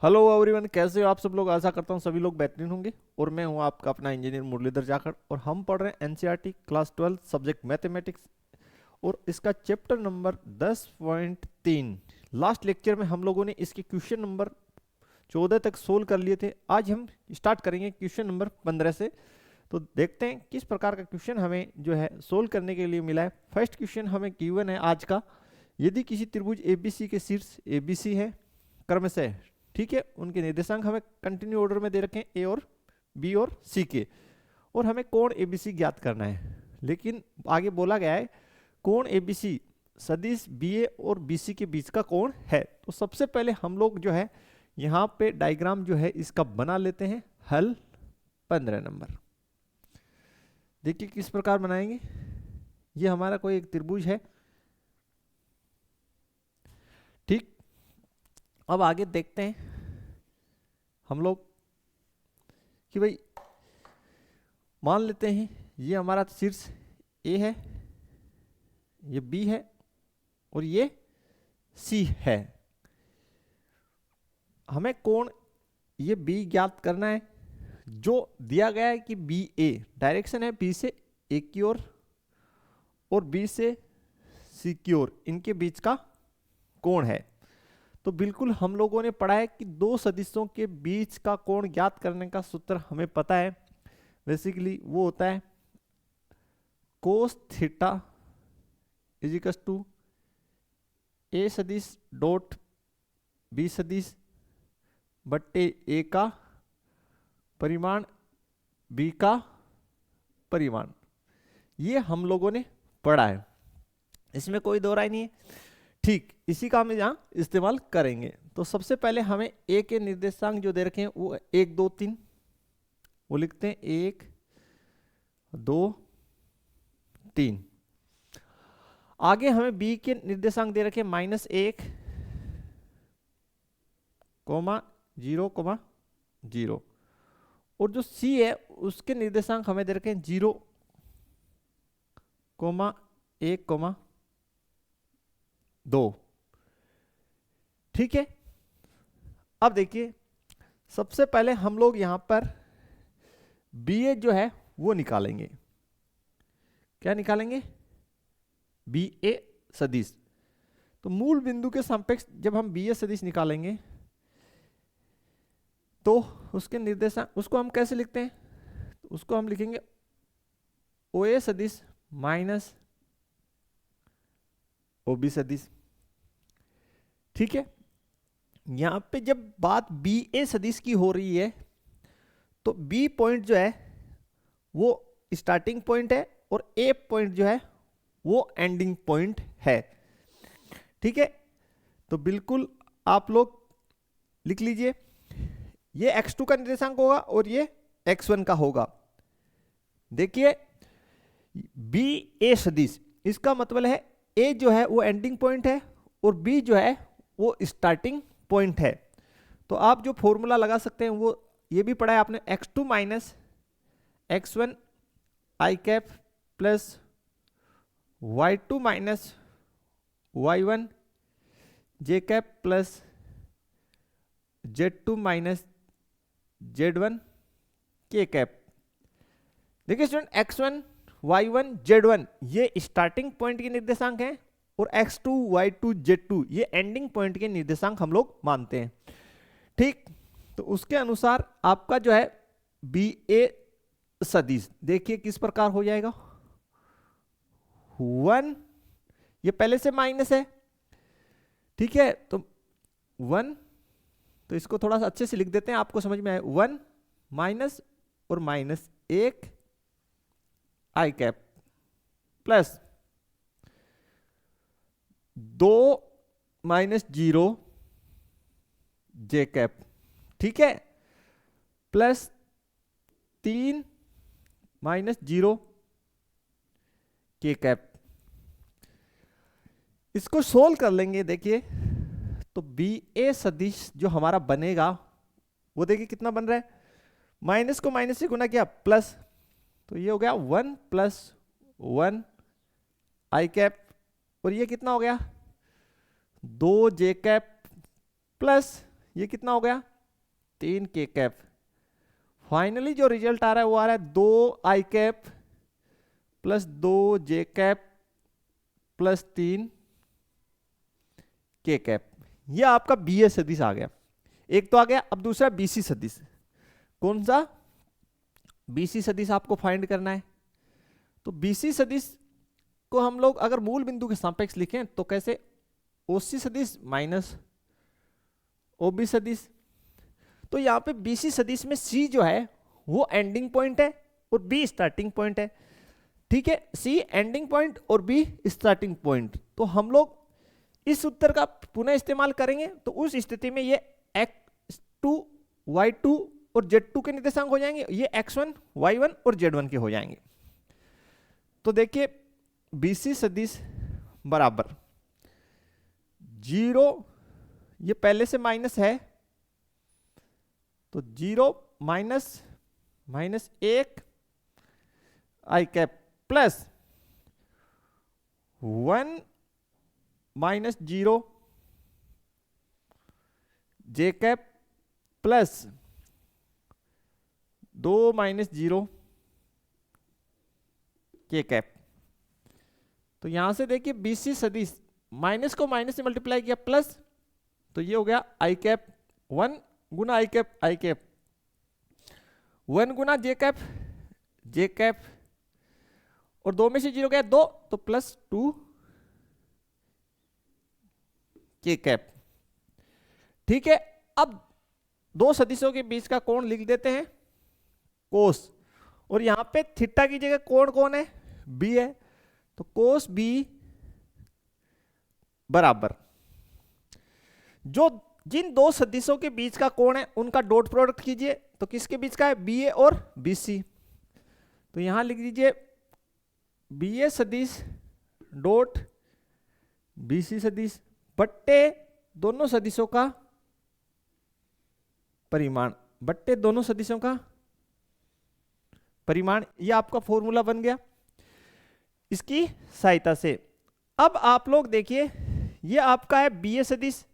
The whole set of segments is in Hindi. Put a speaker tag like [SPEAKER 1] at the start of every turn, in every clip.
[SPEAKER 1] हेलो एवरीवन, कैसे हो आप सब लोग। आशा करता हूँ सभी लोग बेहतरीन होंगे। और मैं हूँ आपका अपना इंजीनियर मुरलीधर जाखड़ और हम पढ़ रहे हैं एनसीईआरटी क्लास 12 सब्जेक्ट मैथमेटिक्स। और इसका चैप्टर नंबर 10.3। लास्ट लेक्चर में हम लोगों ने इसके क्वेश्चन नंबर 14 तक सोल्व कर लिए थे। आज हम स्टार्ट करेंगे क्वेश्चन नंबर 15 से। तो देखते हैं किस प्रकार का क्वेश्चन हमें जो है सोल्व करने के लिए मिला है। फर्स्ट क्वेश्चन हमें गिवन है आज का। यदि किसी त्रिभुज एबीसी के शीर्ष एबीसी है क्रमशः, ठीक है, उनके निर्देशांक हमें कंटिन्यू ऑर्डर में दे रखे हैं ए और बी और सी के, और हमें कोण एबीसी ज्ञात करना है। लेकिन आगे बोला गया है कोण एबीसी सदिश बीए और बीसी के बीच का कोण है। तो सबसे पहले हम लोग जो है यहाँ पे डायग्राम जो है इसका बना लेते हैं। हल 15 नंबर देखिए किस प्रकार बनाएंगे। ये हमारा कोई एक त्रिभुज है, ठीक। अब आगे देखते हैं हम लोग कि भाई मान लेते हैं ये हमारा शीर्ष ए है, ये बी है और ये सी है। हमें कोण ये बी ज्ञात करना है। जो दिया गया है कि बी ए डायरेक्शन है बी से ए की ओर और बी से सी की ओर, इनके बीच का कोण है। तो बिल्कुल हम लोगों ने पढ़ा है कि दो सदिशों के बीच का कोण ज्ञात करने का सूत्र हमें पता है। बेसिकली वो होता है cos theta is equal to a सदिश डॉट बी सदिश बट्टे ए का परिमाण बी का परिमाण। ये हम लोगों ने पढ़ा है, इसमें कोई दो राय नहीं है, ठीक। इसी का हम यहाँ इस्तेमाल करेंगे। तो सबसे पहले हमें ए के निर्देशांक जो दे रखे हैं वो 1 2 3, वो लिखते हैं 1 2 3। आगे हमें बी के निर्देशांक दे रखे हैं -1 0 0। और जो सी है उसके निर्देशांक हमें दे रखे हैं 0 1 2, ठीक है। अब देखिए सबसे पहले हम लोग यहां पर बी ए जो है वो निकालेंगे। क्या निकालेंगे? बी ए सदिश। तो मूल बिंदु के सापेक्ष जब हम बी ए सदिश निकालेंगे तो उसके निर्देशांक उसको हम कैसे लिखते हैं? तो उसको हम लिखेंगे ओ ए सदिश माइनस ओ बी सदिश, ठीक है। यहां पे जब बात बी ए सदिश की हो रही है तो बी पॉइंट जो है वो स्टार्टिंग पॉइंट है और ए पॉइंट जो है वो एंडिंग पॉइंट है, ठीक है। तो बिल्कुल आप लोग लिख लीजिए, ये x2 का निर्देशांक होगा और ये x1 का होगा। देखिए बी ए सदिश, इसका मतलब है ए जो है वो एंडिंग पॉइंट है और बी जो है वो स्टार्टिंग पॉइंट है। तो आप जो फॉर्मूला लगा सकते हैं वो ये भी पढ़ा है आपने, x2 minus x1 i cap plus y2 minus y1 j cap plus z2 minus z1 k cap. देखिए स्टूडेंट x1 y1 z1 ये स्टार्टिंग पॉइंट के निर्देशांक हैं और x2 y2 z2 ये एंडिंग पॉइंट के निर्देशांक हम लोग मानते हैं, ठीक। तो उसके अनुसार आपका जो है बी ए सदिश देखिए किस प्रकार हो जाएगा। 1 ये पहले से माइनस है, ठीक है। तो 1, तो इसको थोड़ा सा अच्छे से लिख देते हैं आपको समझ में आए। 1 माइनस और -1 आई कैप प्लस 2 माइनस 0 जे कैप, ठीक है, प्लस 3 माइनस 0 के कैप। इसको सोल्व कर लेंगे देखिए तो बी ए सदिश जो हमारा बनेगा वो देखिए कितना बन रहा है, माइनस को माइनस से गुना किया प्लस, तो ये हो गया 1 प्लस 1 आई कैप और ये कितना हो गया 2 जे कैप प्लस ये कितना हो गया 3 के कैप। फाइनली जो रिजल्ट आ रहा है वो आ रहा है 2 आई कैप प्लस 2 जे कैप प्लस 3 के कैप। ये आपका बी ए सदिश आ गया। एक तो आ गया, अब दूसरा बीसी सदिश। कौन सा? बीसी सदिश आपको फाइंड करना है। तो बीसी सदिश को हम लोग अगर मूल बिंदु के सापेक्ष लिखें तो कैसे? ओसी सदिश माइनस ओबी सदिश। तो यहाँ पे बीसी सदिश में सी जो है वो एंडिंग पॉइंट है और बी स्टार्टिंग पॉइंट है। ठीक है, सी एंडिंग पॉइंट और बी स्टार्टिंग पॉइंट। तो हम लोग इस उत्तर का पुनः इस्तेमाल करेंगे तो उस स्थिति में ये x2 y2 और z2 के निर्देशांक हो जाएंगे, ये x1 y1 और z1 के हो जाएंगे। तो देखिए बीसी सदिश बराबर 0, ये पहले से माइनस है तो 0 माइनस 1 आई कैप प्लस 1 माइनस 0 जे कैप प्लस 2 माइनस 0 के कैप। तो यहां से देखिए बीसी सदिश माइनस को माइनस से मल्टीप्लाई किया प्लस, तो ये हो गया आई कैप 1 गुना आई कैप 1 गुना जे कैप और 2 में से 0 गया 2 तो प्लस 2 के कैप। ठीक है, अब दो सदिशों के बीच का कोण लिख देते हैं कोस, और यहां पे थीटा की जगह कोण कौन है? बी है, तो कोस बी बराबर जो जिन दो सदिशों के बीच का कोण है उनका डॉट प्रोडक्ट कीजिए। तो किसके बीच का है? बी ए और बी सी। तो यहां लिख दीजिए बी ए सदिश डॉट बी सी सदिश बट्टे दोनों सदिशों का परिमाण, बट्टे दोनों सदिशों का परिमाण। यह आपका फॉर्मूला बन गया इसकी सहायता से। अब आप लोग देखिए ये आपका है बी ए सदिश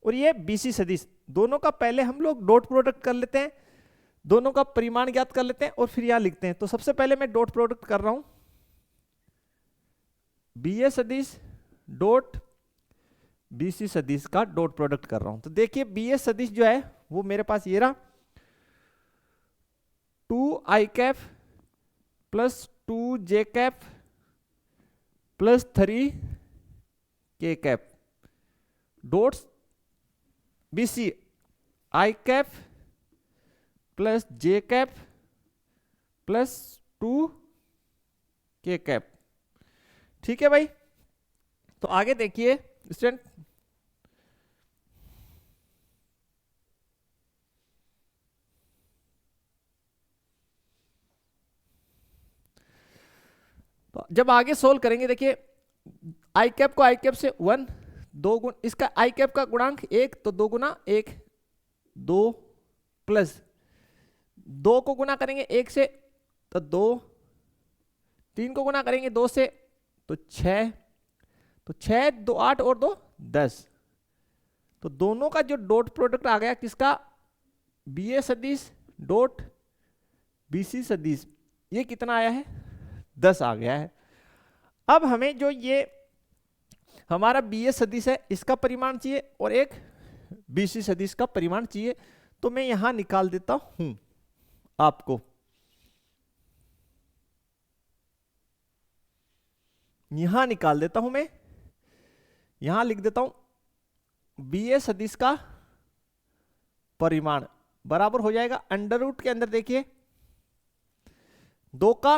[SPEAKER 1] और ये बी सी सदिश, दोनों का पहले हम लोग डॉट प्रोडक्ट कर लेते हैं, दोनों का परिमाण ज्ञात कर लेते हैं और फिर यहां लिखते हैं। तो सबसे पहले मैं डॉट प्रोडक्ट कर रहा हूं, बी ए सदिश डॉट बी सी सदिश का डॉट प्रोडक्ट कर रहा हूं। तो देखिए बी ए सदिश जो है वो मेरे पास ये रहा 2 आई कैप प्लस 2 जे कैप प्लस 3 के कैप डॉट्स बी सी आई कैप प्लस जे कैप प्लस 2 के कैप। ठीक है भाई, तो आगे देखिए स्टूडेंट, तो जब आगे सोल्व करेंगे देखिए आई कैप को आई कैप से 1 2 गुण, इसका आई कैप का गुणांक 1 तो 2 गुना 1 2 प्लस 2 को गुना करेंगे 1 से तो 2, 3 को गुना करेंगे 2 से तो 6, तो 6 2 8 और 2 10। तो दोनों का जो डॉट प्रोडक्ट आ गया किसका? बी ए सदिश डॉट बी सी सदिश, ये कितना आया है? 10 आ गया है। अब हमें जो ये हमारा बी ए सदिश है इसका परिमाण चाहिए और एक बी सी सदिश का परिमाण चाहिए। तो मैं यहां निकाल देता हूं आपको, यहां निकाल देता हूं मैं, यहां लिख देता हूं बी ए सदिश का परिमाण बराबर हो जाएगा अंडर रूट के अंदर देखिए 2 का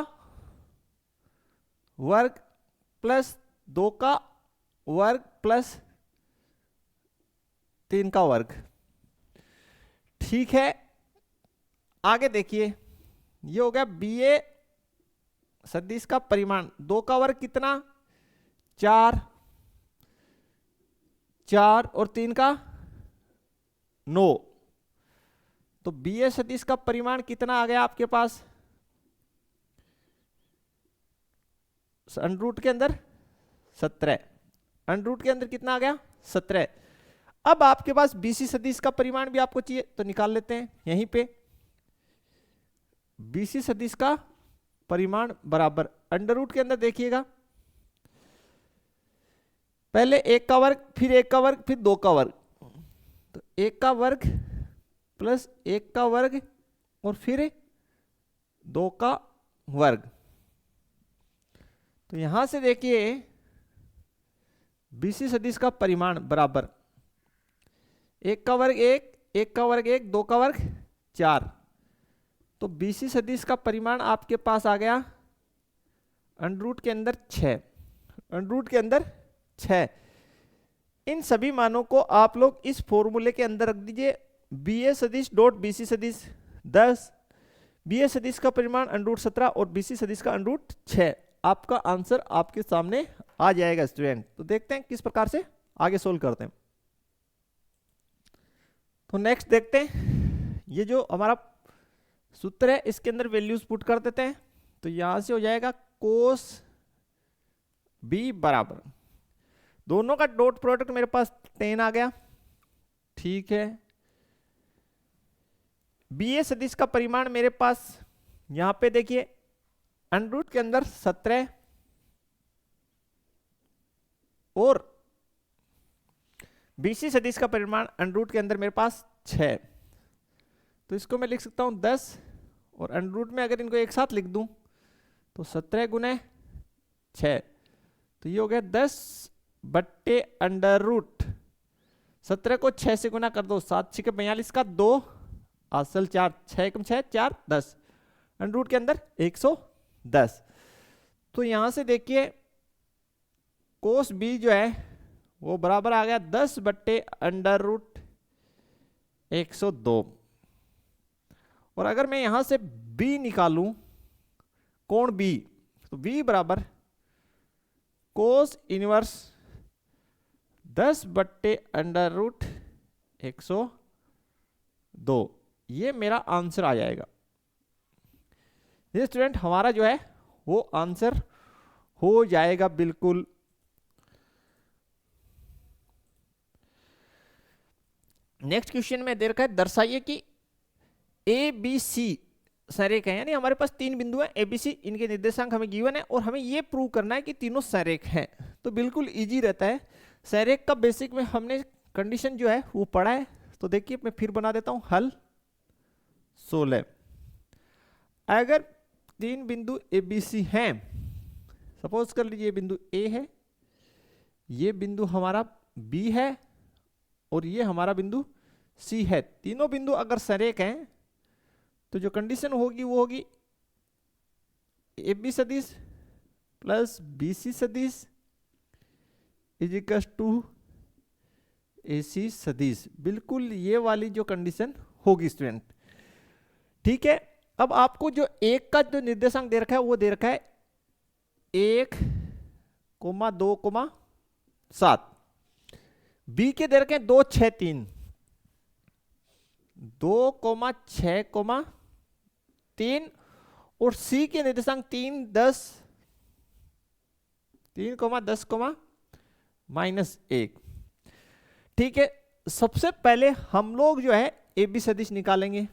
[SPEAKER 1] वर्ग प्लस 2 का वर्ग प्लस 3 का वर्ग। ठीक है, आगे देखिए ये हो गया बी ए सदिश का परिमाण, 2 का वर्ग कितना? 4 और 3 का 9। तो बी ए सदिश का परिमाण कितना आ गया आपके पास? अंडर रूट के अंदर 17, अंडर रूट के अंदर कितना आ गया? 17। अब आपके पास बीसी सदिश का परिमाण भी आपको चाहिए तो निकाल लेते हैं यहीं पे। बीसी सदिश का परिमाण बराबर अंडर रूट के अंदर देखिएगा, पहले 1 का वर्ग, फिर 1 का वर्ग, फिर 2 का वर्ग, तो 1 का वर्ग प्लस 1 का वर्ग और फिर 2 का वर्ग। तो यहां से देखिए बीसी सदिश का परिमाण बराबर 1 का वर्ग 1, 1 का वर्ग 1, 2 का वर्ग 4। तो बीसी सदिश का परिमाण आपके पास आ गया अंडर रूट के अंदर 6, अंडर रूट के अंदर 6। इन सभी मानों को आप लोग इस फॉर्मूले के अंदर रख दीजिए, बी ए सदिश डॉट बीसी सदिश 10, बी ए सदिश का परिमाण अंडर रूट 17 और बीसी सदिश का अंडर रूट 6। आपका आंसर आपके सामने आ जाएगा स्टूडेंट। तो देखते हैं किस प्रकार से आगे सोल्व करते हैं। तो नेक्स्ट देखते हैं, ये जो हमारा सूत्र है इसके अंदर वैल्यूज पुट कर देते हैं। तो यहां से हो जाएगा कोस बी बराबर, दोनों का डॉट प्रोडक्ट मेरे पास 10 आ गया, ठीक है। बी ए सदिश का परिमाण मेरे पास यहां पे देखिए अंडर रूट के अंदर 17 और बीसी सदिश का परिमाण अंडर रूट के अंदर मेरे पास 6। तो इसको मैं लिख सकता हूं 10 और अंडर रूट में अगर इनको एक साथ लिख दूं तो 17 गुने 6, तो ये हो गया 10 बट्टे अंडर रूट 17 को 6 से गुना कर दो, 7 6 42 का 2 असल 4, 6 कम 6 4 10, अंडर रूट के अंदर 110। तो यहां से देखिए कोस बी जो है वो बराबर आ गया 10 बट्टे अंडर रूट 102। और अगर मैं यहां से b निकालूं, कोण b, तो b बराबर कोस इनवर्स 10 बट्टे अंडर रूट 102, ये मेरा आंसर आ जाएगा। ये स्टूडेंट हमारा जो है वो आंसर हो जाएगा बिल्कुल। नेक्स्ट क्वेश्चन में दे रखा है, दर्शाइए कि ए बी सी संरेख है, यानी हमारे पास 3 बिंदु हैं ए बी सी, इनके निर्देशांक हमें गिवन है और हमें ये प्रूव करना है कि तीनों संरेख हैं। तो बिल्कुल इजी रहता है, संरेख का बेसिक में हमने कंडीशन जो है वो पढ़ा है। तो देखिए मैं फिर बना देता हूं हल 16। अगर 3 बिंदु ए बी सी हैं, सपोज कर लीजिए बिंदु ए है, ये बिंदु हमारा बी है और ये हमारा बिंदु सी है। तीनों बिंदु अगर संरेख हैं तो जो कंडीशन होगी वो होगी ए बी सदिश प्लस बी सी सदिश इज इक्वल टू ए सी सदिश, बिल्कुल ये वाली जो कंडीशन होगी स्टूडेंट, ठीक है। अब आपको जो एक का जो निर्देशांक दे रखा है वो दे रखा है 1, 2, 7, बी के दे रखे हैं 2, 6, 3, 2, 6, 3 और सी के निर्देशांक 3, 10, 3, 10, -1, ठीक है। सबसे पहले हम लोग जो है ए बी सदिश निकालेंगे,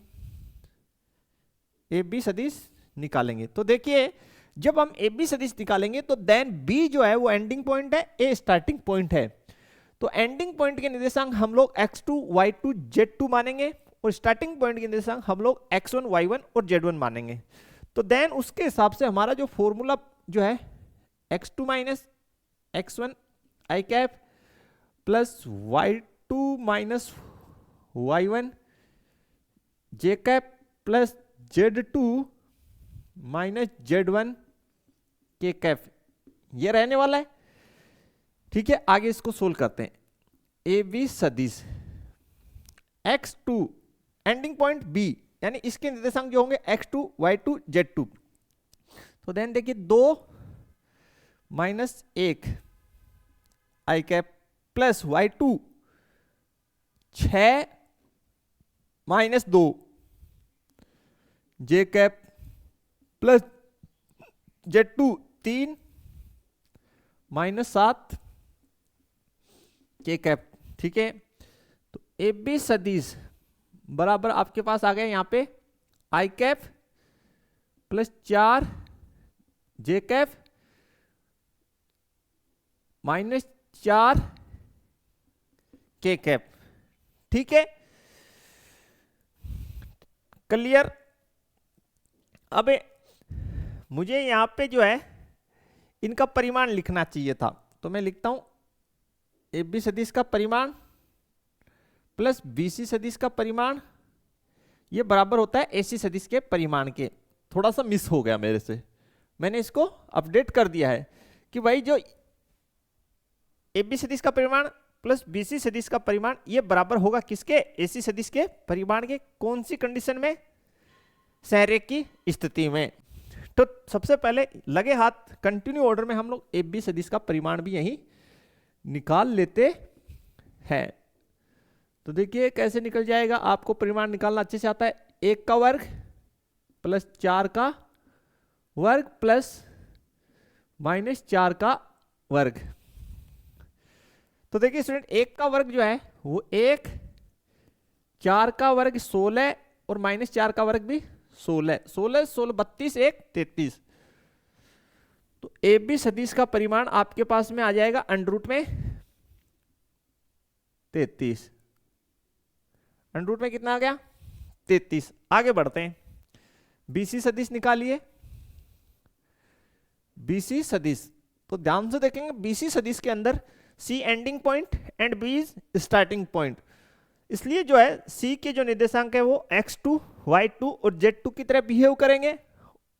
[SPEAKER 1] ए बी सदिश निकालेंगे। तो देखिए जब हम ए बी सदिश निकालेंगे तो देन बी जो है वो एंडिंग पॉइंट है, ए स्टार्टिंग पॉइंट है। तो एंडिंग पॉइंट के निर्देशांक हम लोग x2, y2, z2 मानेंगे और स्टार्टिंग पॉइंट के निर्देशांक हम लोग x1, y1 और z1 मानेंगे। तो देन उसके हिसाब से हमारा जो फॉर्मूला जो है x2 minus x1 i cap plus y2 minus y1 j cap plus z2 minus z1 k cap, ये रहने वाला है, ठीक है। आगे इसको सोल्व करते हैं। ए बी सदिश x2 एंडिंग पॉइंट b, यानी इसके निर्देशांक जो होंगे x2, y2, z2। तो देन देखिए 2 -1 i cap plus y2 6 -2 j cap plus z2 3 -7 के कैप, ठीक है। ए बी सदिश बराबर आपके पास आ गया यहाँ पे आई कैप प्लस 4 जे कैप माइनस 4 के कैप। ठीक है, क्लियर। अब मुझे यहां पे जो है इनका परिमाण लिखना चाहिए था, तो मैं लिखता हूं ए बी सदिश का परिमाण प्लस बी सी सदिश का परिमाण, ये बराबर होता है ए सी सदिश के परिमाण के। थोड़ा सा मिस हो गया मेरे से, मैंने इसको अपडेट कर दिया है कि भाई जो ए बी सदिश का परिमाण प्लस बी सी सदिश का परिमाण ये बराबर होगा किसके, ए सी सदिश के परिमाण के। कौन सी कंडीशन में, सहरेख की स्थिति में। तो सबसे पहले लगे हाथ कंटिन्यू ऑर्डर में हम लोग ए बी सदिश का परिमाण भी यही निकाल लेते हैं। तो देखिए कैसे निकल जाएगा, आपको परिमाण निकालना अच्छे से आता है। 1 का वर्ग प्लस 4 का वर्ग प्लस माइनस 4 का वर्ग। तो देखिए स्टूडेंट 1 का वर्ग जो है वो 1, 4 का वर्ग 16 और माइनस 4 का वर्ग भी 16, 16 16 32 1 33। तो ए बी सदिश का परिमाण आपके पास में आ जाएगा अंडर रूट में 33। अंडर रूट में कितना आ गया 33। आगे बढ़ते हैं, बीसी सदिश निकालिए। बीसी सदिश तो ध्यान से देखेंगे, बीसी सदिश के अंदर c ending point and b is starting point, इसलिए जो है सी के जो निर्देशांक है वो x2 y2 और z2 की तरह बिहेव करेंगे,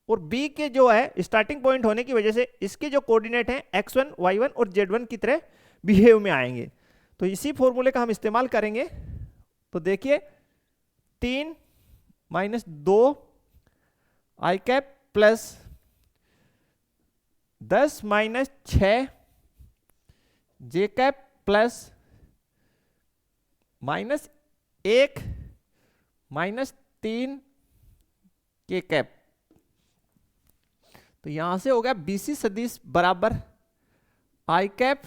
[SPEAKER 1] और बी के जो है स्टार्टिंग पॉइंट होने की वजह से इसके जो कोऑर्डिनेट हैं x1 y1 और z1 की तरह बिहेव में आएंगे। तो इसी फॉर्मूले का हम इस्तेमाल करेंगे। तो देखिए 3 माइनस 2 आई कैप प्लस 10 माइनस 6 जे कैप प्लस माइनस 1 माइनस 3 के कैप। तो यहां से हो गया बीसी सदिश बराबर आई कैप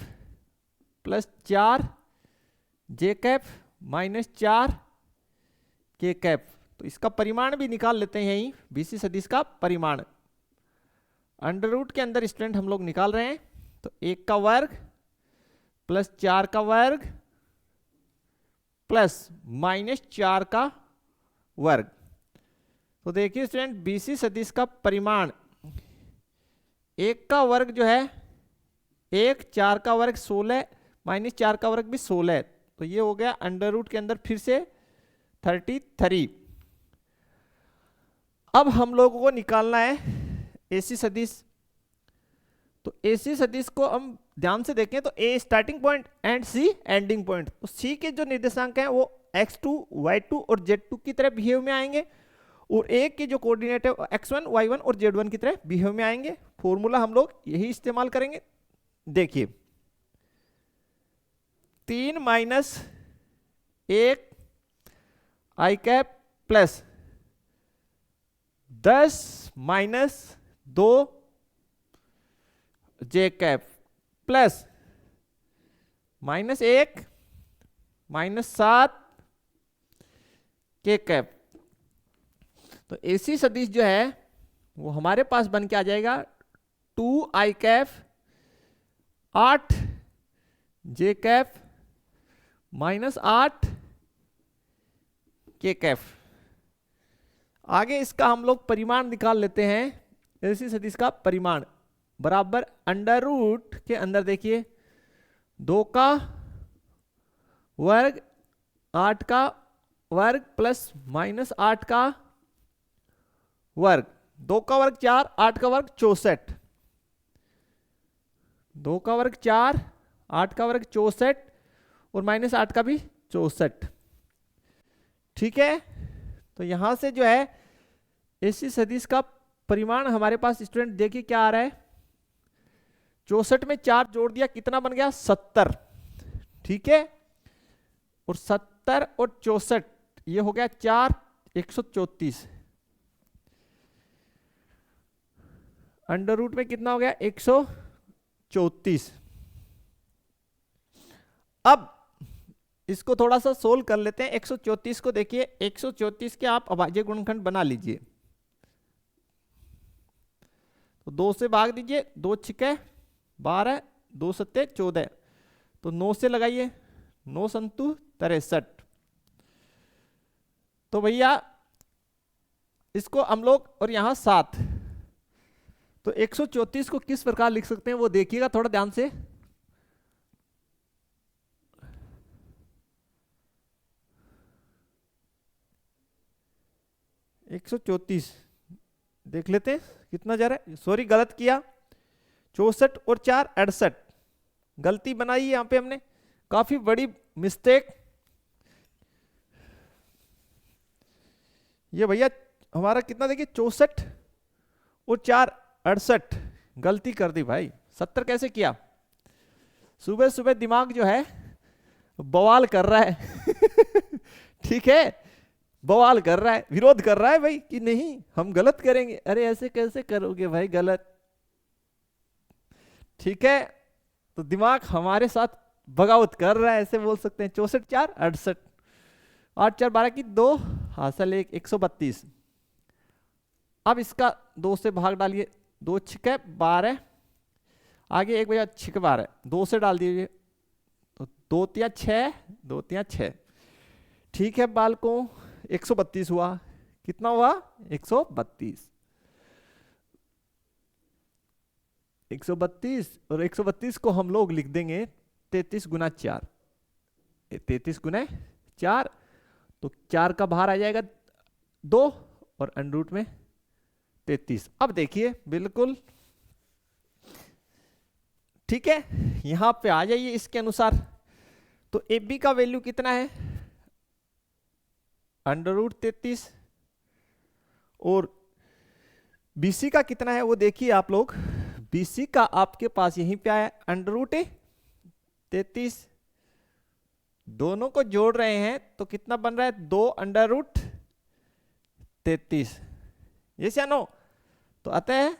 [SPEAKER 1] प्लस 4 जे कैप माइनस 4 के कैप। तो इसका परिमाण भी निकाल लेते हैं यही, बीसी सदिश का परिमाण अंडर रूट के अंदर स्टूडेंट हम लोग निकाल रहे हैं। तो 1 का वर्ग प्लस 4 का वर्ग प्लस माइनस 4 का वर्ग। तो देखिए स्टूडेंट बीसी सदिश का परिमाण 1 का वर्ग जो है 1, 4 का वर्ग 16 माइनस 4 का वर्ग भी 16, तो ये हो गया अंडर रूट के अंदर फिर से 33। अब हम लोगों को निकालना है एसी सदिश। तो एसी सदिश को हम ध्यान से देखें तो A starting point and C ending point, तो सी के जो निर्देशांक हैं वो x2 y2 और z2 की तरह बिहेव में आएंगे, और ए के जो कोऑर्डिनेट है x1 y1 और z1 की तरह बिहेव में आएंगे। फॉर्मूला हम लोग यही इस्तेमाल करेंगे। देखिए 3 माइनस 1 आई कैप प्लस 10 माइनस 2 जे कैप प्लस माइनस 1 माइनस 7 के कैप। तो एसी सदिश जो है वो हमारे पास बन के आ जाएगा 2 आई कैप 8 जे कैप माइनस 8 के कैप। आगे इसका हम लोग परिमाण निकाल लेते हैं। एसी सदिश का परिमाण बराबर अंडर रूट के अंदर देखिए 2 का वर्ग 8 का वर्ग प्लस माइनस 8 का वर्ग। 2 का वर्ग 4, 8 का वर्ग 64, 2 का वर्ग 4, 8 का वर्ग 64 और माइनस 8 का भी 64। ठीक है, तो यहां से जो है एसी सदिश का परिमाण हमारे पास स्टूडेंट देखिए क्या आ रहा है, 64 में 4 जोड़ दिया कितना बन गया 70। ठीक है, और 70 और 64 ये हो गया 4 134। अंडर रूट में कितना हो गया 134। अब इसको थोड़ा सा सोल्व कर लेते हैं। 134 को देखिए, 134 के आप अभाज्य गुणनखंड बना लीजिए। तो 2 से भाग दीजिए, 2 छिके 12, 2 सत्ते 14, तो 9 से लगाइए, 9 संतु 63। तो भैया इसको हम लोग, और यहां 7, तो 134 को किस प्रकार लिख सकते हैं वो देखिएगा थोड़ा ध्यान से। एक 134 देख लेते हैं कितना जा रहा है। सॉरी गलत किया, 64 और 4 68, गलती बनाई है यहाँ पे हमने, काफी बड़ी मिस्टेक। ये भैया हमारा कितना देखिए, 64 और 4 68, गलती कर दी भाई। 70 कैसे किया? सुबह सुबह दिमाग जो है बवाल कर रहा है ठीक है, बवाल कर रहा है, विरोध कर रहा है भाई कि नहीं हम गलत करेंगे। अरे ऐसे कैसे करोगे भाई गलत, ठीक है। तो दिमाग हमारे साथ बगावत कर रहा है, ऐसे बोल सकते हैं। 64 4 68, 8 4 12 की 2 हासिल 1, 132। अब इसका 2 से भाग डालिए, 2 छिके 12, आगे एक बजा छिके 12, 2 से डाल दीजिए, तो 2 तिया 6, 2 तिया 6, ठीक है बालकों। 132 हुआ, कितना हुआ? 132, 132, और 132 को हम लोग लिख देंगे 33 गुना 4, 33 गुना 4, तो 4 का बाहर आ जाएगा 2 और अंडरूट में 33। अब देखिए बिल्कुल ठीक है, यहां पे आ जाइए इसके अनुसार। तो ए बी का वैल्यू कितना है? √33, और BC का कितना है वो देखिए आप लोग। BC का आपके पास यहीं पे आया √33, दोनों को जोड़ रहे हैं तो कितना बन रहा है? 2√33, यस या नो? तो अतः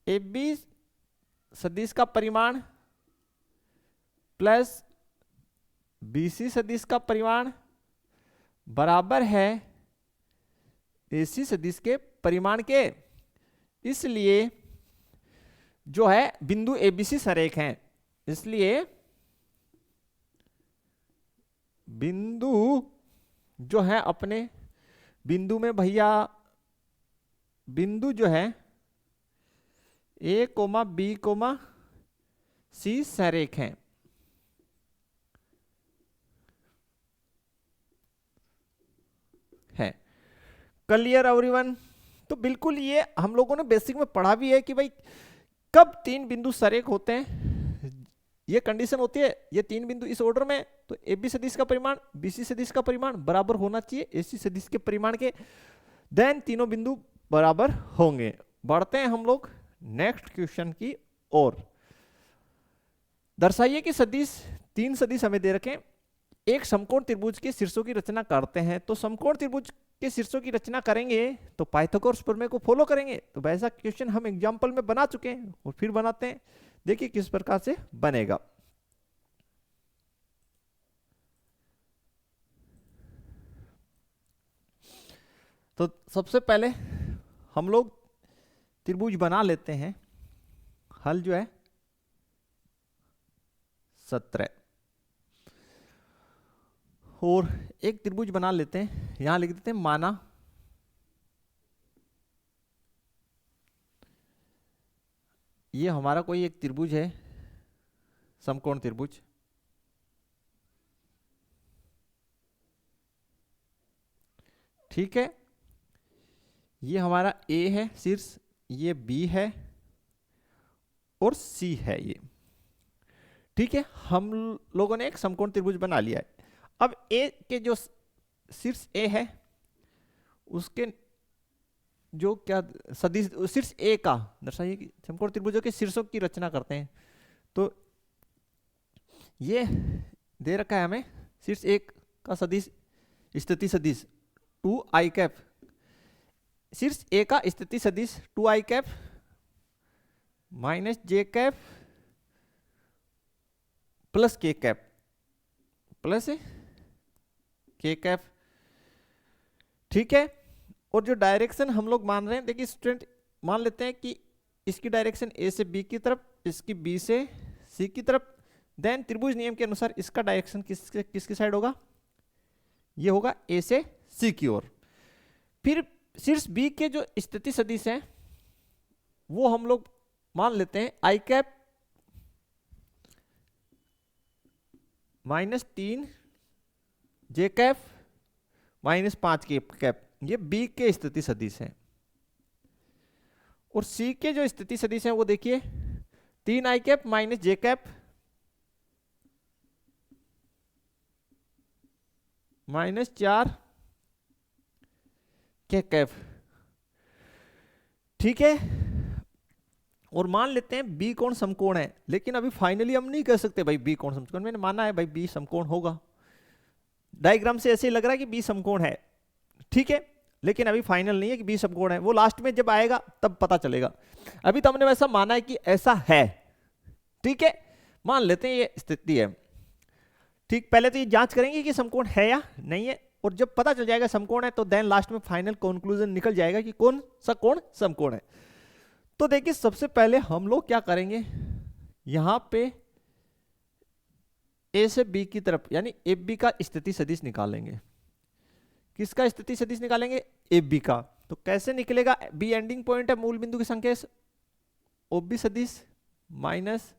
[SPEAKER 1] AB सदिश का परिमाण प्लस BC सदिश का परिमाण बराबर है AC सदिश के परिमाण के। इसलिए जो है बिंदु ABC सरेख हैं, इसलिए बिंदु जो है अपने बिंदु में भैया, बिंदु जो है A, B, C सरेख हैं। Clear everyone? तो बिल्कुल ये हम लोगों ने बेसिक में पढ़ा भी है कि भाई कब 3 बिंदु सरेख होते हैं, ये कंडीशन होती है। ये 3 बिंदु इस ऑर्डर में, तो AB सदिश का परिमाण BC सदिश का परिमाण बराबर होना चाहिए AC सदिश के परिमाण के, देन तीनों बिंदु बराबर होंगे। बढ़ते हैं हम लोग नेक्स्ट क्वेश्चन की ओर। दर्शाइए कि सदिश, 3 सदिश हमें दे रखे, एक समकोण त्रिभुज के शीर्षों की रचना करते हैं। तो समकोण त्रिभुज के शीर्षों की रचना करेंगे तो पाइथागोरस प्रमेय को फॉलो करेंगे। तो वैसा क्वेश्चन हम एग्जांपल में बना चुके हैं और फिर बनाते हैं, देखिए किस प्रकार से बनेगा। तो सबसे पहले हम लोग त्रिभुज बना लेते हैं। हल जो है 17, और एक त्रिभुज बना लेते हैं, यहां लिख देते हैं माना ये हमारा कोई एक त्रिभुज है, समकोण त्रिभुज। ठीक है, ये हमारा A है शीर्ष, ये B है और C है ये। ठीक है, हम लोगों ने एक समकोण त्रिभुज बना लिया है। अब A के जो शीर्ष A है उसके जो क्या सदिश, शीर्ष A का दर्शाइए कि समकोण त्रिभुजों के शीर्षों की रचना करते हैं। तो ये दे रखा है हमें शीर्ष A का सदिश, स्थिति सदिश 2i कैप, शीर्ष A का स्थिति सदिश 2i cap - j cap plus के कैप, प्लस के कैप, ठीक है। और जो डायरेक्शन हम लोग मान रहे हैं, देखिए स्टूडेंट, मान लेते हैं कि इसकी डायरेक्शन ए से बी की तरफ, इसकी बी से सी की तरफ, देन त्रिभुज नियम के अनुसार इसका डायरेक्शन किसकी साइड होगा, ये होगा ए से सी की ओर। फिर शीर्ष बी के जो स्थिति सदिश हैं वो हम लोग मान लेते हैं आई कैप -3 जे कैप -5 के कैप, ये बी के स्थिति सदिश हैं। और सी के जो स्थिति सदिश हैं वो देखिए 3 आई कैप -जे कैप -4 के कैप, ठीक है। और मान लेते हैं बी कोण समकोण है, लेकिन अभी फाइनली हम नहीं कह सकते भाई बी कोण समकोण, मैंने माना है भाई बी समकोण होगा, डायग्राम से ऐसे ही लग रहा है कि बी समकोण है, ठीक है, लेकिन अभी फाइनल नहीं है कि बी समकोण है, वो लास्ट में जब आएगा तब पता चलेगा। अभी तो हमने वैसा माना है कि ऐसा है, ठीक है, मान लेते हैं ये स्थिति है, ठीक। पहले तो ये जांच करेंगे कि समकोण है या नहीं है, और जब पता चल जाएगा समकोण है तो देन लास्ट में फाइनल कंक्लूजन निकल जाएगा कि कौन सा कोण समकोण है। तो देखिए सबसे पहले हम लोग क्या करेंगे, यहां पे ए से बी की तरफ यानी एफ बी का स्थिति सदिश निकालेंगे। किसका स्थिति सदिश निकालेंगे, एफ बी का। तो कैसे निकलेगा, बी एंडिंग पॉइंट है मूल बिंदु की संख्या ओ बी सदिश माइनस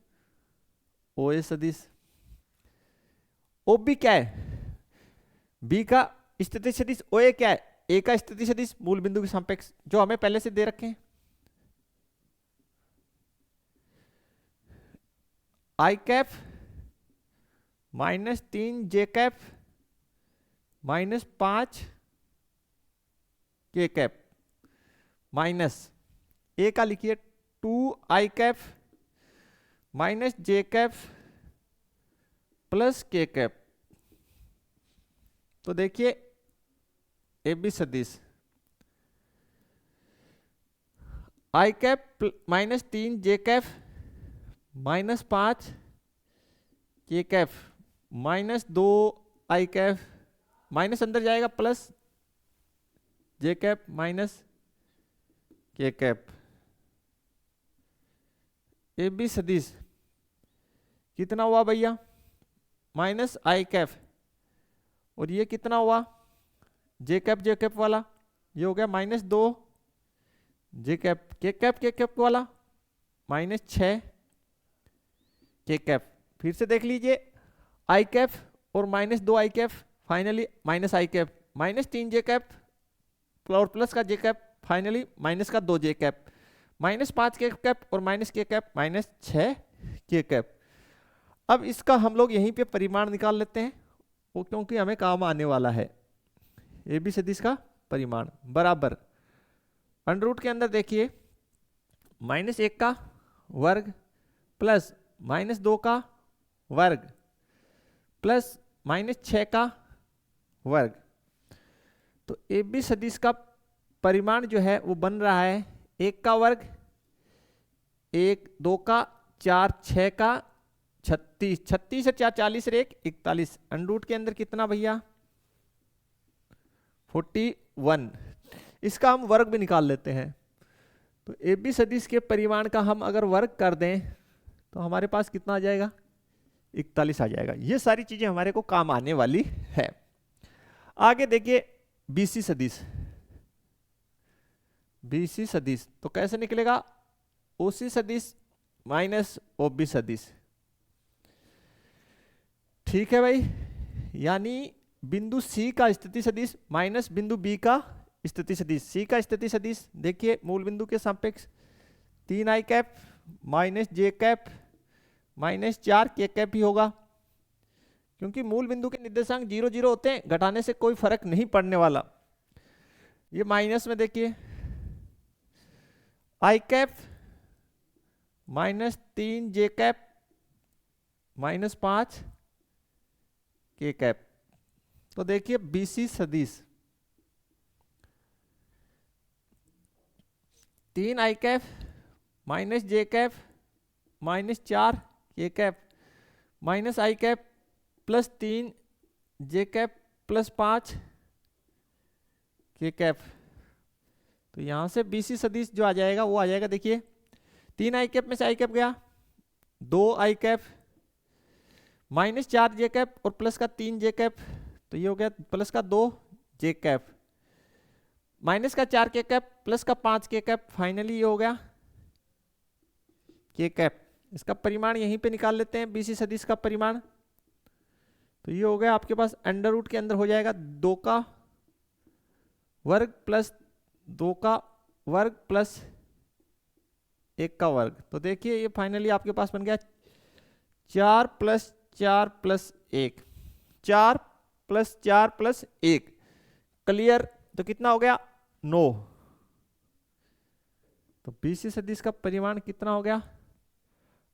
[SPEAKER 1] ओ ए सदिश। ओ बी क्या है, बी का स्थिति सदिश, ओ ए क्या है, ए का स्थिति सदिश मूल बिंदु के सापेक्ष, जो हमें पहले से दे रखे हैं। आई कैप -3 जे कैप -5 के कैप माइनस ए का लिखिए 2 आई कैप -जे कैप प्लस के कैप। तो देखिए ए बी सदिश आई कैप -3 जे कैप -5 के कैप -2 आई कैप, माइनस अंदर जाएगा प्लस जे कैप माइनस के कैप। ए बी सदिश कितना हुआ भैया, माइनस आई कैप, और ये कितना हुआ जे कैप वाला, ये हो गया -2 जे कैप, के कैप वाला -6 के कैप। फिर से देख लीजिए आई कैप और -2 आई कैप, फाइनली माइनस आई कैप, -3 जे कैप और प्लस का जे कैप, फाइनली माइनस का 2 जे कैप, -5 के कैप और माइनस के कैप -6 के कैप। अब इसका हम लोग यहीं पे परिमाण निकाल लेते हैं, वो क्योंकि हमें काम आने वाला है। ए बी सदिश का परिमाण बराबर अंडर रूट के अंदर देखिए -1 का वर्ग प्लस -2 का वर्ग प्लस -6 का वर्ग। तो ए बी सदिश का परिमाण जो है वो बन रहा है 1 का वर्ग, 1 2 का 4 6 का 36, 36 से 4 40 और 1 41, अंडर रूट के अंदर कितना भैया 41। इसका हम वर्ग भी निकाल लेते हैं। तो ए बी सदिश के परिमाण का हम अगर वर्ग कर दें तो हमारे पास कितना आ जाएगा 41 आ जाएगा। ये सारी चीजें हमारे को काम आने वाली है। आगे देखिए बीसी सदिश, बीसी सदिश तो कैसे निकलेगा, ओसी सदिश माइनस ओबी सदिश, ठीक है भाई। यानी बिंदु सी का स्थिति सदिश माइनस बिंदु बी का स्थिति सदिश। सी का स्थिति सदिश देखिए मूल बिंदु के सापेक्ष 3 आई कैप -जे कैप -4 के कैप ही होगा, क्योंकि मूल बिंदु के निर्देशांक 0 0 होते हैं, घटाने से कोई फर्क नहीं पड़ने वाला। ये माइनस में देखिए आई कैप -3 जे कैप -5 के कैप। तो देखिए बीसी सदिश 3 आई कैप -जे कैप -4 के कैप माइनस आई कैप प्लस 3 जे कैप प्लस 5 के कैप। तो यहां से बीसी सदिश जो आ जाएगा वो आ जाएगा, देखिए 3 आई कैप में से आई कैप गया, 2 आई कैप माइनस 4 जे कैप और प्लस का 3 जे कैप, तो ये हो गया प्लस का 2 जे कैप माइनस का 4 के कैप प्लस का 5 के कैप, फाइनली ये हो गया के कैप। इसका परिमाण यहीं पे निकाल लेते हैं, बीसी सदिश का परिमाण। तो ये हो गया आपके पास अंडर रूट के अंदर हो जाएगा 2 का वर्ग प्लस 2 का वर्ग प्लस 1 का वर्ग। तो देखिए ये फाइनली आपके पास बन गया 4 plus 4 plus 1, 4 plus 4 plus 1, clear. तो कितना हो गया 9। तो बीसी सदिश का परिमाण कितना हो गया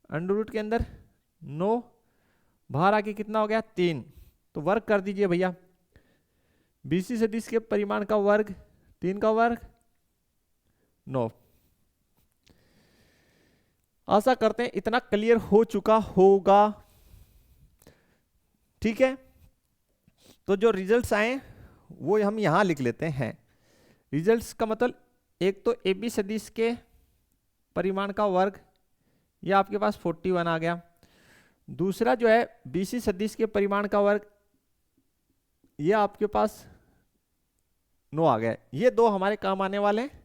[SPEAKER 1] अंडर रूट के अंदर 9, बाहर आके कितना हो गया 3। तो वर्ग कर दीजिए भैया, बीसी सदिश के परिमाण का वर्ग 3 का वर्ग 9। आशा करते हैं इतना क्लियर हो चुका होगा, ठीक है। तो जो रिजल्ट्स आए वो हम यहां लिख लेते हैं। रिजल्ट्स का मतलब एक तो ए बी सदिश के परिमाण का वर्ग, ये आपके पास 41 आ गया। दूसरा जो है बीसी सदिश के परिमाण का वर्ग, ये आपके पास 9 आ गया। ये दो हमारे काम आने वाले हैं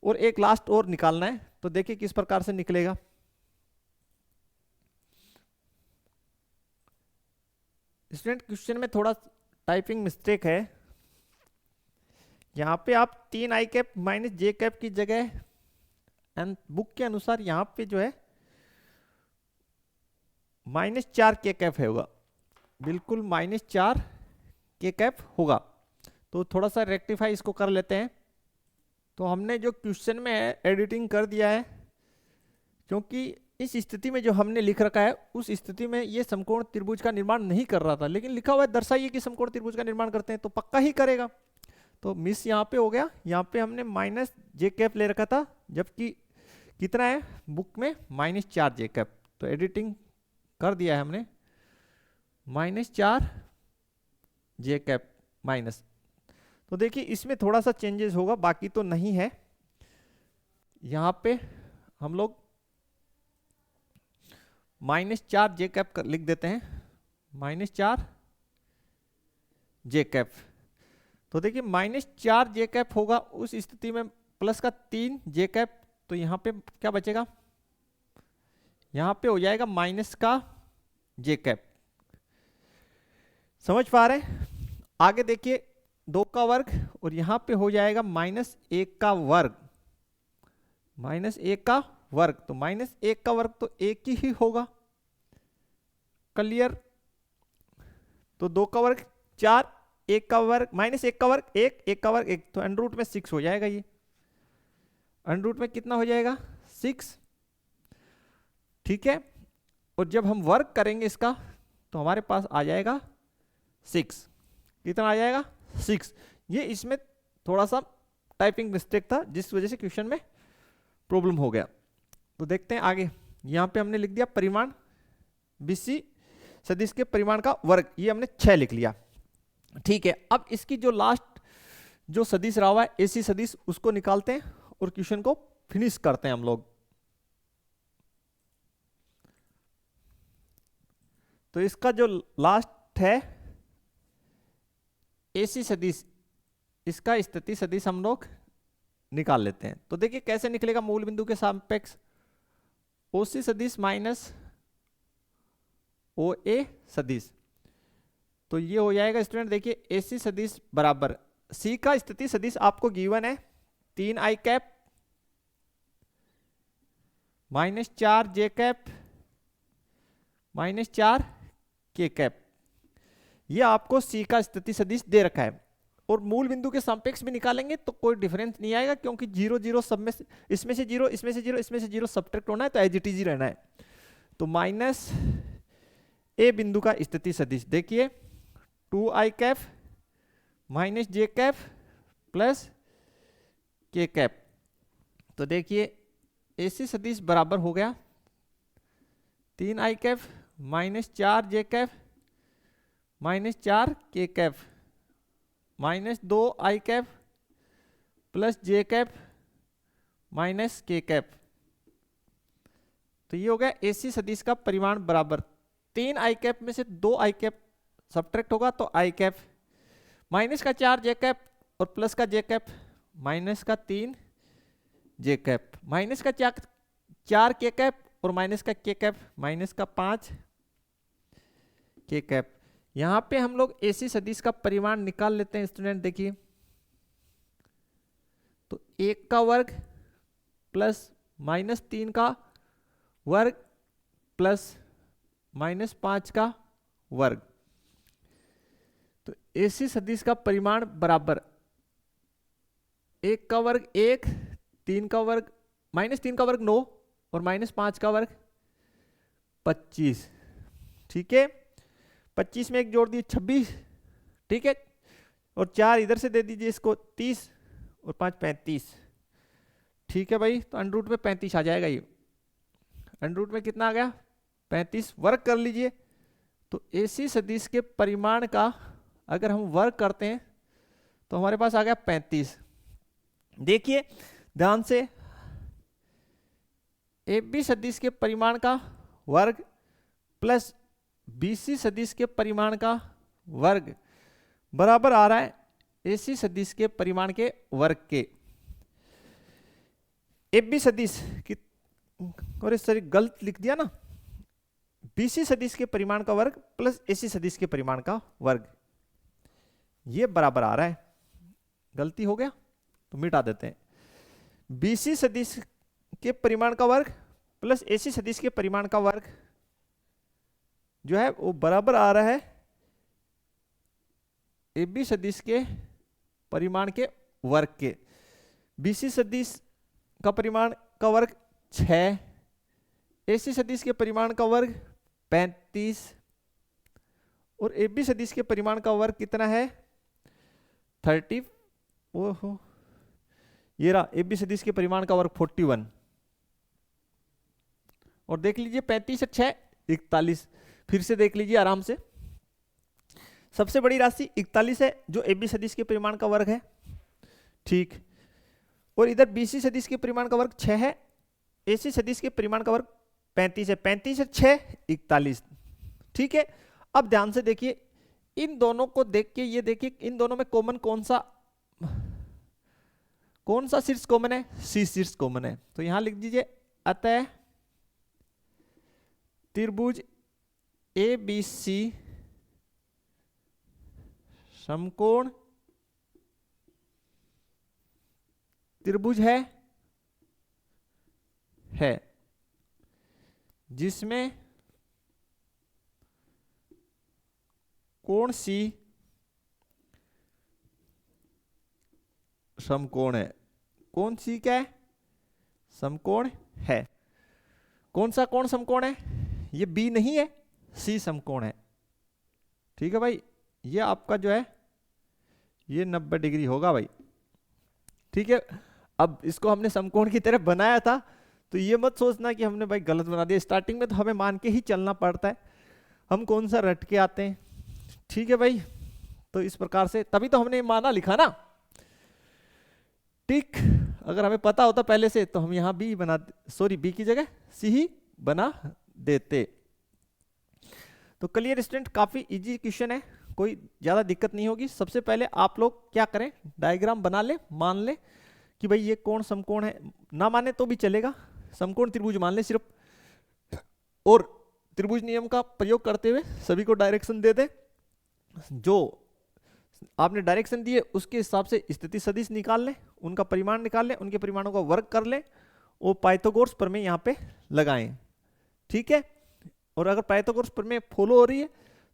[SPEAKER 1] और एक लास्ट और निकालना है। तो देखिए किस प्रकार से निकलेगा। स्टूडेंट क्वेश्चन में थोड़ा टाइपिंग मिस्टेक है, यहाँ पे आप 3 आई कैप माइनस जे कैप की जगह एंड बुक के अनुसार यहाँ पे जो है माइनस 4 के कैप होगा, बिल्कुल माइनस 4 के कैप होगा। तो थोड़ा सा रेक्टिफाई इसको कर लेते हैं। तो हमने जो क्वेश्चन में है एडिटिंग कर दिया है, क्योंकि इस स्थिति में जो हमने लिख रखा है उस स्थिति में ये समकोण त्रिभुज का निर्माण नहीं कर रहा था, लेकिन लिखा हुआ है दर्शाइए कि समकोण त्रिभुज का निर्माण करते हैं, तो पक्का ही करेगा। तो मिस यहाँ पे हो गया, यहाँ पे हमने माइनस जे कैप ले रखा था, जबकि कितना है बुक में माइनस 4 जे कैप। तो एडिटिंग कर दिया है हमने, माइनस 4 जे कैप माइनस। तो देखिए इसमें थोड़ा सा चेंजेस होगा, बाकी तो नहीं है। यहाँ पे हम लोग माइनस 4 जे कैप लिख देते हैं, माइनस 4 जे कैप। तो देखिए माइनस 4 जे कैप होगा, उस स्थिति में प्लस का 3 जे कैप। तो यहाँ पे क्या बचेगा, यहाँ पे हो जाएगा माइनस का जे कैप। समझ पा रहे हैं। आगे देखिए 2 का वर्ग और यहाँ पे हो जाएगा माइनस 1 का वर्ग, माइनस 1 का वर्ग। तो माइनस 1 का वर्ग तो 1 ही होगा, क्लियर। तो 2 का वर्ग 4, 1 का वर्ग माइनस 1 का वर्ग 1, 1 का वर्ग 1, तो अंडर रूट में 6 हो जाएगा। ये अंडर रूट में कितना हो जाएगा 6, ठीक है। और जब हम वर्ग करेंगे इसका तो हमारे पास आ जाएगा 6, कितना आ जाएगा 6। ये इसमें थोड़ा सा टाइपिंग मिस्टेक था जिस वजह से क्वेश्चन में प्रॉब्लम हो गया। तो देखते हैं आगे। यहाँ पे हमने लिख दिया परिमाण बीसी सदिश के परिमाण का वर्ग, ये हमने 6 लिख लिया, ठीक है। अब इसकी जो लास्ट जो सदिश रहा हुआ है एसी सदिश, उसको निकालते हैं और क्वेश्चन को फिनिश करते हैं हम लोग। तो इसका जो लास्ट है एसी सदिश, इसका स्थिति सदिश हम लोग निकाल लेते हैं। तो देखिए कैसे निकलेगा, मूल बिंदु के सापेक्ष ओसी सदिश माइनस ओ ए सदिश। तो ये हो जाएगा स्टूडेंट, देखिए एसी सदिश बराबर सी का स्थिति सदिश आपको गिवन है 3 आई कैप माइनस 4 जे कैप माइनस 4 के कैप। ये आपको सी का स्थिति सदिश दे रखा है। और मूल बिंदु के सापेक्ष भी निकालेंगे तो कोई डिफरेंस नहीं आएगा, क्योंकि 0 0 सब में से, इसमें से 0 इसमें से 0 इसमें से 0 सब्ट्रैक्ट होना है, तो एज इट इज ही रहना है। तो माइनस ए बिंदु का स्थिति सदिश देखिए 2 आई कैप माइनस जे कैप प्लस के कैप। तो देखिए एसी सदिश बराबर हो गया 3 आई कैप -4 जे कैप -4 के कैप -2 आई कैप प्लस जे कैप माइनस के कैप। तो ये हो गया एसी सदिश का परिमाण बराबर 3 आई कैप में से 2 आई कैप सब्ट्रैक्ट होगा तो आई कैप माइनस का 4 जे कैप और प्लस का जे कैप माइनस का 3 जे कैप माइनस का 4 के कैप और माइनस का के कैप माइनस का 5 के कैप। यहां पे हम लोग एसी सदिश का परिमाण निकाल लेते हैं स्टूडेंट। देखिए तो 1 का वर्ग प्लस -3 का वर्ग प्लस -5 का वर्ग। तो एसी सदिश का परिमाण बराबर 1 का वर्ग 1, 3 का वर्ग -3 का वर्ग 9 और -5 का वर्ग 25। ठीक है, 25 में एक जोड़ दिए 26। ठीक है, और 4 इधर से दे दीजिए इसको 30 और 5 35। ठीक है भाई, तो अंडर रूट में 35 आ जाएगा। ये अंडर रूट में कितना आ गया 35। वर्ग कर लीजिए तो एसी सदिश के परिमाण का अगर हम वर्ग करते हैं तो हमारे पास आ गया 35। देखिए ध्यान से, एबी सदिश के परिमाण का वर्ग प्लस बीसी सदिश के परिमाण का वर्ग बराबर आ रहा है एसी सदिश के परिमाण के वर्ग के। एबी सदिश की, और सॉरी गलत लिख दिया ना, बीसी सदिश के परिमाण का वर्ग प्लस एसी सदिश के परिमाण का वर्ग, ये बराबर आ रहा है। गलती हो गया तो मिटा देते हैं। बीसी सदिश के परिमाण का वर्ग प्लस एसी सदिश के परिमाण का वर्ग जो है वो बराबर आ रहा है एबी सदिश के परिमाण के वर्ग के। बीसी सदिश का परिमाण का वर्ग 6, एसी सदिश के परिमाण का वर्ग 35 और एबी सदिश के परिमाण का वर्ग कितना है 30। ओहो, ये रहा एबी सदिश के परिमाण का वर्ग 41। और देख लीजिए 35 और 6 41। फिर से देख लीजिए आराम से, सबसे बड़ी राशि 41 है जो एबी सदिश के परिमाण का वर्ग है। ठीक, और इधर बीसी सदिश के परिमाण का वर्ग 6 है, एसी सदिश के परिमाण का वर्ग 35 है। 35 और 6 41। ठीक है, अब ध्यान से देखिए, इन दोनों को देख के ये देखिए इन दोनों में कॉमन कौन सा शीर्ष कॉमन है, सी शीर्ष कॉमन है। तो यहां लिख दीजिए अतः त्रिभुज ए बी सी समकोण त्रिभुज है जिसमें कोण सी समकोण है। कौन सी क्या है, समकोण है। कौन सा कोण समकोण है, ये बी नहीं है, सी समकोण है। ठीक है भाई, ये आपका जो है ये 90 डिग्री होगा भाई। ठीक है, अब इसको हमने समकोण की तरफ बनाया था तो ये मत सोचना कि हमने भाई गलत बना दिया। स्टार्टिंग में तो हमें मान के ही चलना पड़ता है, हम कौन सा रट के आते हैं। ठीक है भाई, तो इस प्रकार से तभी तो हमने माना लिखा ना। ठीक, अगर हमें पता होता पहले से तो हम यहां बी बना, सॉरी बी की जगह सी ही बना देते। तो क्लियर स्टूडेंट, काफी इजी क्वेश्चन है, कोई ज्यादा दिक्कत नहीं होगी। सबसे पहले आप लोग क्या करें, डायग्राम बना ले, मान ले कि भाई ये कोण समकोण है, ना माने तो भी चलेगा, समकोण त्रिभुज मान ले सिर्फ, और त्रिभुज नियम का प्रयोग करते हुए सभी को डायरेक्शन दे दे। जो आपने डायरेक्शन दिए उसके हिसाब से स्थिति सदिश निकाल ले, उनका परिमाण निकाल ले, उनके परिमाणों का वर्ग कर ले, वो पाइथागोरस प्रमेय यहाँ पे लगाएं। ठीक है, और अगर पाइथागोरस प्रमेय फॉलो हो रही है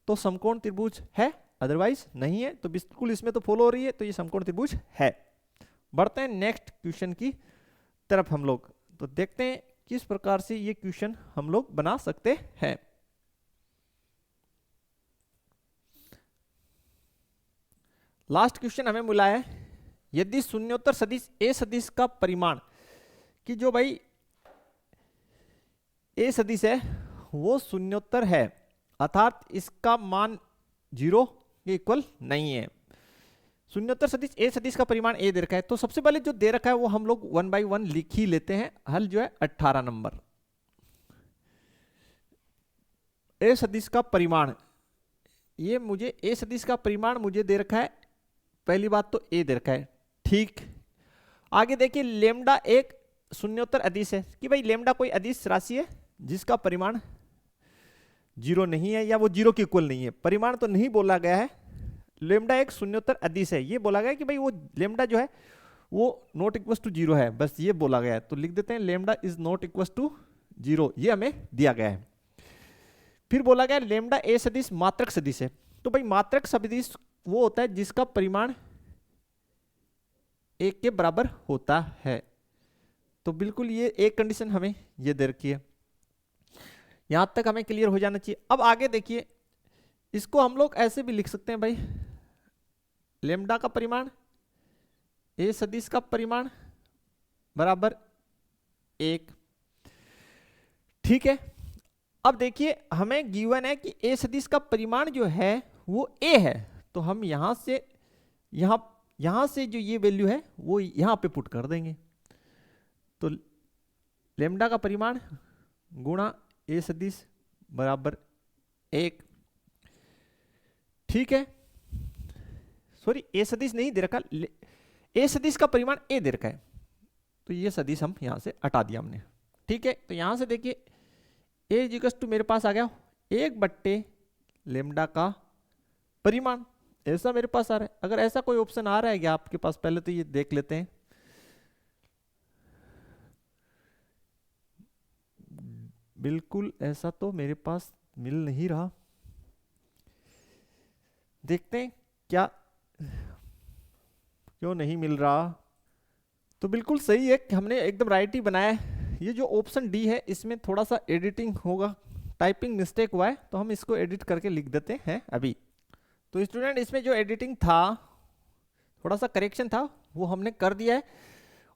[SPEAKER 1] तो समकोण त्रिभुज है, अदरवाइज नहीं है। तो बिल्कुल इसमें तो फॉलो हो रही है, तो ये समकोण त्रिभुज है। बढ़ते हैं नेक्स्ट क्वेश्चन की तरफ हम लोग, तो देखते हैं किस प्रकार से ये क्वेश्चन हम लोग बना सकते हैं। लास्ट क्वेश्चन हमें मिला है, यदि शून्योत्तर सदिश ए सदिश का परिमाण, कि जो भाई ए सदिश है वो शून्योत्तर है, अर्थात इसका मान 0 के इक्वल नहीं है। शून्योत्तर सदिश ए सदिश का परिमाण ए दे रखा है, तो सबसे पहले जो दे रखा है वो हम लोग 1 by 1 लिख ही लेते हैं। हल जो है 18 नंबर। ए सदिश का परिमाण, ये मुझे ए सदिश का परिमाण मुझे दे रखा है, पहली बात तो ए दे रखा है, ठीक। आगे देखिए लेमडा एक शून्योत्तर अदिश है कि भाई लेमडा कोई अदिश राशि है जिसका परिमाण 0 नहीं है या वो 0 के इक्वल नहीं है। परिमाण तो नहीं बोला गया है, लेमडा एक शून्योत्तर अदिश है, ये बोला गया है कि भाई वो लेमडा जो है वो नॉट इक्वल टू 0 है, बस ये बोला गया है। तो लिख देते हैं lambda is not equal to 0, ये हमें दिया गया है। फिर बोला गया लेमडा ए सदिश मात्रक सदिश है, तो भाई मात्रक सदिश वो होता है जिसका परिमाण 1 के बराबर होता है। तो बिल्कुल ये एक कंडीशन हमें ये दे रखी है, यहां तक हमें क्लियर हो जाना चाहिए। अब आगे देखिए, इसको हम लोग ऐसे भी लिख सकते हैं भाई, लेमडा का परिमाण ए सदिश का परिमाण बराबर 1, ठीक है। अब देखिए हमें गिवन है कि ए सदिश का परिमाण जो है वो ए है, तो हम यहां से जो ये वैल्यू है वो यहां पे पुट कर देंगे। तो लेमडा का परिमाण गुणा ए सदिश बराबर 1, ठीक है। सॉरी, ए सदिश नहीं दे रखा, ए सदिश का परिमाण ए दे रखा है, तो ये सदिश हम यहां से हटा दिया हमने, ठीक है। तो यहां से देखिए ए इक्वल टू मेरे पास आ गया 1/, लेमडा का परिमाण, ऐसा मेरे पास आ रहा है। अगर ऐसा कोई ऑप्शन आ रहा है क्या आपके पास, पहले तो ये देख लेते हैं। बिल्कुल ऐसा तो मेरे पास मिल नहीं रहा, देखते हैं क्या क्यों नहीं मिल रहा। तो बिल्कुल सही है, हमने एकदम राइट ही बनाया है। ये जो ऑप्शन डी है इसमें थोड़ा सा एडिटिंग होगा, टाइपिंग मिस्टेक हुआ है, तो हम इसको एडिट करके लिख देते हैं अभी। तो स्टूडेंट इसमें जो एडिटिंग था, थोड़ा सा करेक्शन था, वो हमने कर दिया है।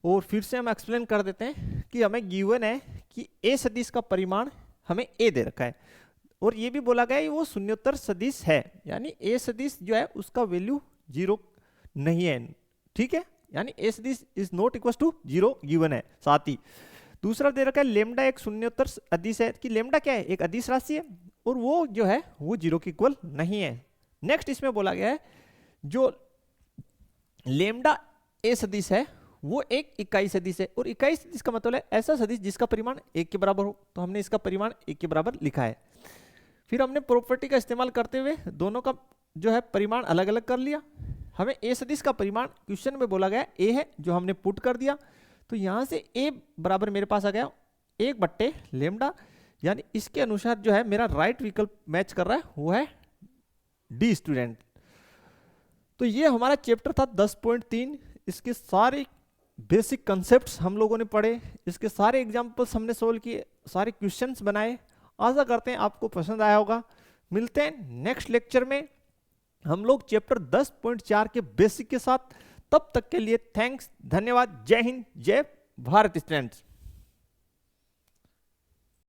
[SPEAKER 1] और फिर से हम एक्सप्लेन कर देते हैं कि हमें गिवन है कि ए सदिश का परिमाण हमें ए दे रखा है, और ये भी बोला गया है वो शून्योत्तर सदिश है, यानी ए सदिश जो है उसका वैल्यू 0 नहीं है, ठीक है। यानी ए सदिश is not equal to 0 given है। साथ ही दूसरा दे रखा है लेमडा एक शून्योत्तर अदिश है, कि लेमडा क्या है, एक अदिश राशि है, और वो जो है वो 0 के इक्वल नहीं है। नेक्स्ट इसमें बोला गया है जो लेमडा ए सदिश है वो एक इकाई सदिश है, और इकाई सदिश का मतलब है ऐसा सदिश जिसका परिमाण 1 के बराबर हो, तो हमने इसका परिमाण 1 के बराबर लिखा है। फिर हमने प्रॉपर्टी का इस्तेमाल करते हुए दोनों का जो है परिमाण अलग अलग कर लिया। हमें ए सदिश का परिमाण क्वेश्चन में बोला गया ए है, जो हमने पुट कर दिया, तो यहां से ए बराबर मेरे पास आ गया 1/, लेमडा, यानी इसके अनुसार जो है मेरा राइट विकल्प मैच कर रहा है, वो है डी स्टूडेंट। तो ये हमारा चैप्टर था 10.3, इसके सारे बेसिक कंसेप्ट्स हम लोगों ने पढ़े, इसके सारे एग्जाम्पल्स हमने सोल्व किए, सारे क्वेश्चंस बनाए। आशा करते हैं आपको पसंद आया होगा। मिलते हैं नेक्स्ट लेक्चर में हम लोग चैप्टर 10.4 के बेसिक के साथ। तब तक के लिए थैंक्स, धन्यवाद, जय हिंद, जय भारत स्टूडेंट्स।